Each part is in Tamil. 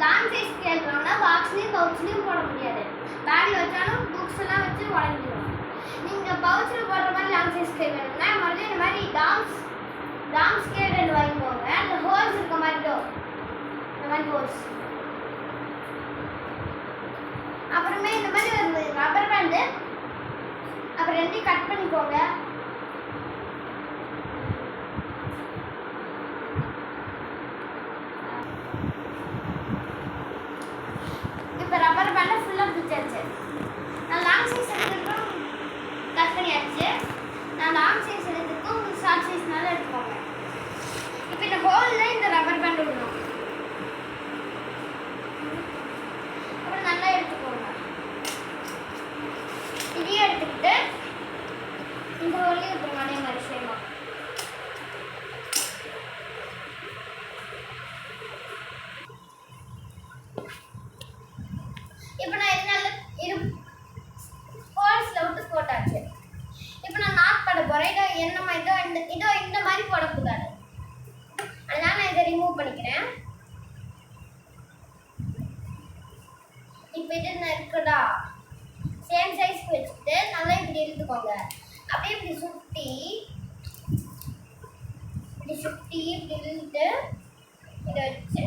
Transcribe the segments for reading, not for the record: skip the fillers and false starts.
லாங் சைஸ் ஸ்கேல் வாங்கினா பாக்ஸ்லேயும் பவுச்லேயும் போட முடியாது. பேக்கில் வச்சாலும் புக்ஸ் எல்லாம் வச்சு உடஞ்சிடும். நீங்கள் பவுச்சில் போடுற மாதிரி லாங் சைஸ் ஸ்கேல் வேணும்னா முதல்ல இந்த மாதிரி டாம் ஸ்கேல் 2 வாங்கிக்கோங்க. அந்த ஹோல்ஸ் இருக்க மாதிரி இந்த மாதிரி ஹோல்ஸ். அப்புறமே இந்த மாதிரி ஒரு ரப்பர் பேண்டு, அப்புறம் 2 கட் பண்ணிக்கோங்க. இப்போ ரப்பர் பேண்டை ஃபுல்லாக பிடிச்சாச்சு. நான் லாங் சைஸ் எடுத்துக்கும் கட் பண்ணியாச்சு. நான் லாங் சைஸ் எடுத்துக்கும் ஷார்ட் சைஸ்னால எடுத்துக்கோங்க. இப்போ இந்த ஹோலில் இந்த ரப்பர் பேண்ட் விடணும். அப்புறம் நல்லா எடுத்துக்கோங்க. இதையும் எடுத்துக்கிட்டு இந்த ஹோல்லையும் எடுத்துக்கோங்க. அதே மாதிரி சேமா இப்போ நான் இது ஹோல்ஸில் விட்டு போட்டாச்சு. இப்போ நான் நாட் பண்ண போகிறேன். இதோ இந்த மாதிரி போடக்கூடாது. அதனால நான் இதை ரிமூவ் பண்ணிக்கிறேன். இப்போ இது இருக்குதா, சேம் சைஸ் வச்சுட்டு நல்லா இப்படி இழுத்துக்கோங்க. அப்படியே இப்படி சுற்றி இப்படி இழுத்து இதை வச்சு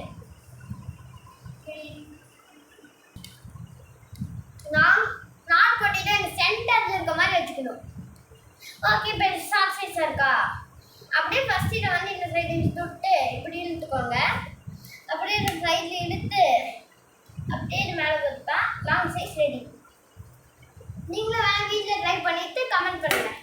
நாட் பண்ணிட்டு இந்த சென்டர்ல இருக்க மாதிரி வச்சுக்கணும். ஓகே, இப்போ ஷார்ட் சைஸாக இருக்கா? அப்படியே ஃபர்ஸ்ட் இதை இந்த சைடு இழுத்துட்டு இப்படி இழுத்துக்கோங்க. அப்படியே இந்த சைடில் இழுத்து அப்படியே இது மேலே வைப்பா லாங் சைஸ் ரெடி. நீங்களும் வேணா வீட்டில் ட்ரை பண்ணிட்டு கமெண்ட் பண்ணுங்கள்.